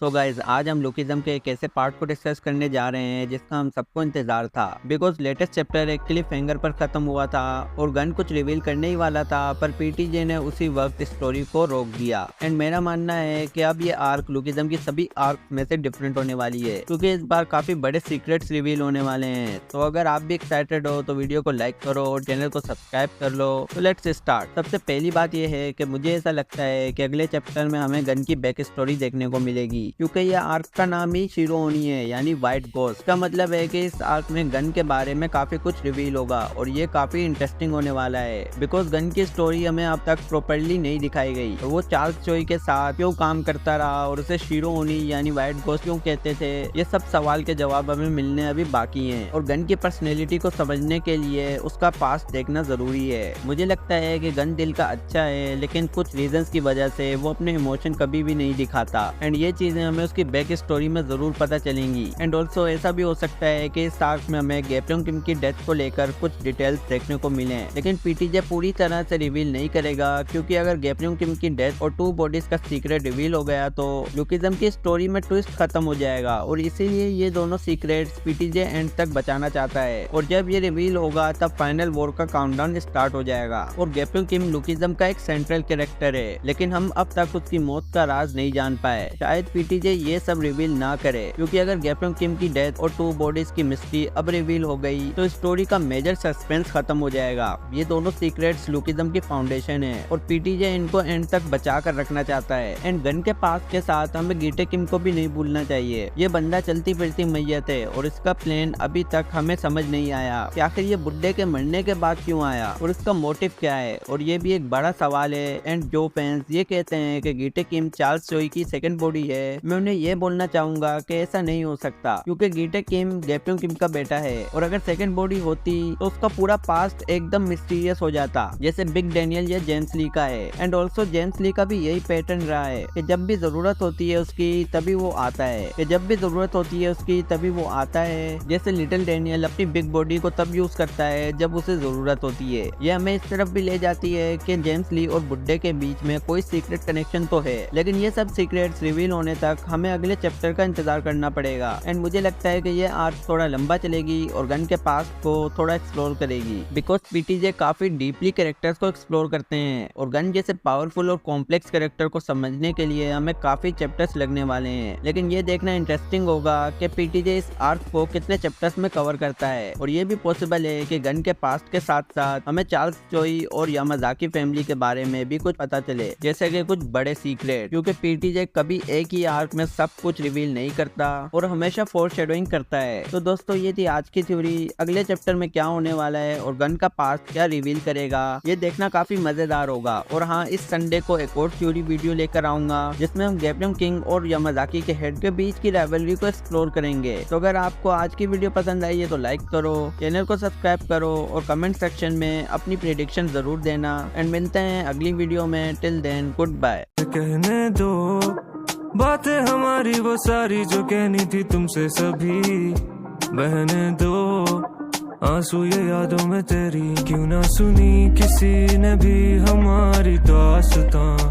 So guys आज हम lookism के एक ऐसे पार्ट को डिस्कस करने जा रहे हैं जिसका हम सबको इंतजार था, बिकॉज लेटेस्ट चैप्टर एक क्लिफ हैंगर पर खत्म हुआ था और गन कुछ रिवील करने ही वाला था, पर पीटीजे ने उसी वक्त स्टोरी को रोक दिया। एंड मेरा मानना है कि अब ये आर्क लुकिज्म की सभी आर्क में से डिफरेंट होने वाली है, क्योंकि इस बार काफी बड़े सीक्रेट्स रिवील होने वाले हैं। तो अगर आप भी एक्साइटेड हो तो वीडियो को लाइक करो और चैनल को सब्सक्राइब कर लो। तो लेट्स स्टार्ट। सबसे पहली बात यह है कि मुझे ऐसा लगता है कि अगले चैप्टर में हमें गन की बैक स्टोरी देखने को मिलेगी, क्योंकि ये आर्क का नाम ही शिरोनी है, यानी व्हाइट गोस्ट। का मतलब है कि इस आर्क में गन के बारे में काफी कुछ रिवील होगा और ये काफी इंटरेस्टिंग होने वाला है, बिकॉज गन की स्टोरी हमें अब तक प्रॉपर्ली नहीं दिखाई गई और वो चार्ल्स चोई के साथ क्यों काम करता रहा और उसे शिरोनी यानी व्हाइट गोस्ट क्यों कहते थे, ये सब सवाल के जवाब हमें मिलने अभी बाकी हैं। और गन की पर्सनैलिटी को समझने के लिए उसका पास्ट देखना जरूरी है। मुझे लगता है कि गन दिल का अच्छा है, लेकिन कुछ रीजंस की वजह से वो अपने इमोशन कभी भी नहीं दिखाता, एंड ये चीजें हमें उसकी बैक स्टोरी में जरूर पता चलेंगी। एंड ऑल्सो ऐसा भी हो सकता है कि इस आर्क में हमें गैप्योंग किम की डेथ को लेकर कुछ डिटेल्स देखने को मिले, लेकिन पीटीजे पूरी तरह से रिवील नहीं करेगा, क्योंकि अगर गैप्योंग किम की डेथ और 2 बॉडीज का सीक्रेट रिवील हो गया तो लुकिज्म की स्टोरी में ट्विस्ट खत्म हो जाएगा, और इसीलिए ये दोनों सीक्रेट्स पीटीजे एंड तक बचाना चाहता है। और जब ये रिवील होगा तब फाइनल वॉर का काउंटडाउन स्टार्ट हो जाएगा। और गैप्योंग किम लुकिज्म का एक सेंट्रल कैरेक्टर है, लेकिन हम अब तक उसकी मौत का राज नहीं जान पाए। शायद पीटीजे ये सब रिवील ना करे, क्योंकि अगर गैप्योंग किम की डेथ और 2 बॉडीज की मिस्ट्री अब रिवील हो गई तो स्टोरी का मेजर सस्पेंस खत्म हो जाएगा। ये दोनों सीक्रेट्स लुकिज्म की फाउंडेशन है और पीटीजे इनको एंड तक बचा कर रखना चाहता है। एंड गन के पास के साथ हमें गीटे किम को भी नहीं भूलना चाहिए। ये बंदा चलती फिरती मैयत है और इसका प्लान अभी तक हमें समझ नहीं आया कि आखिर ये बुड्ढे के मरने के बाद क्यों आया और इसका मोटिव क्या है, और ये भी एक बड़ा सवाल है। एंड जो फैंस ये कहते हैं कि गीटे किम चार्ल्स चोई की सेकंड बॉडी है, मैं उन्हें ये बोलना चाहूंगा कि ऐसा नहीं हो सकता, क्योंकि गीटे किम गैप्योंग किम का बेटा है, और अगर सेकंड बॉडी होती तो उसका पूरा पास्ट एकदम मिस्टीरियस हो जाता, जैसे बिग डैनियल या जेम्स ली का है। एंड ऑल्सो जेम्स ली का भी यही पैटर्न रहा है कि जब भी जरूरत होती है उसकी तभी वो आता है, कि जब भी जरूरत होती है उसकी तभी वो आता है। जैसे लिटिल डैनियल अपनी बिग बॉडी को तब यूज करता है जब उसे जरूरत होती है। ये हमें इस तरफ भी ले जाती है कि जेम्स ली और बुड्ढे के बीच में कोई सीक्रेट कनेक्शन तो है, लेकिन ये सब सीक्रेट्स रिवील होने तक हमें अगले चैप्टर का इंतजार करना पड़ेगा। एंड मुझे लगता है कि ये आर्क थोड़ा लंबा चलेगी और गन के पास्ट को थोड़ा एक्सप्लोर करेगी, बिकॉज पीटीजे काफी डीपली कैरेक्टर्स को एक्सप्लोर करते हैं और गन जैसे पावरफुल और कॉम्प्लेक्स कैरेक्टर को समझने के लिए हमें काफी चैप्टर्स लगने वाले हैं। लेकिन ये देखना इंटरेस्टिंग होगा कि पीटीजे इस आर्क को कितने चैप्टर्स में कवर करता है, और ये भी पॉसिबल है कि गन के पास्ट के साथ साथ हमें चार्ल्स चोई और यामाजाकी फैमिली के बारे में भी कुछ पता चले, जैसे कि कुछ बड़े सीक्रेट, क्योंकि पीटीजे कभी एक ही आर्क में सब कुछ रिवील नहीं करता और हमेशा फोरशैडोइंग करता है। तो दोस्तों ये थी आज की थ्योरी। अगले चैप्टर में क्या होने वाला है और गन का पास्ट क्या रिवील करेगा, ये देखना काफी मजेदार होगा। और हाँ, इस संडे को एक और थ्योरी वीडियो लेकर आऊंगा जिसमें हम गैप्योंग किंग और यामाजाकी के हेड के बीच की राइवलरी को एक्सप्लोर करेंगे। तो अगर आपको आज की वीडियो पसंद आई है तो लाइक करो, चैनल को सब्सक्राइब करो और कमेंट सेक्शन में अपनी प्रेडिक्शन जरूर देना। एंड मिलते हैं अगली वीडियो में। Till then good bye. कहने दो बातें हमारी वो सारी जो कहनी थी तुमसे सभी, बहने दो आंसू ये यादों में तेरी, क्यों ना सुनी किसी ने भी हमारी दास्तां।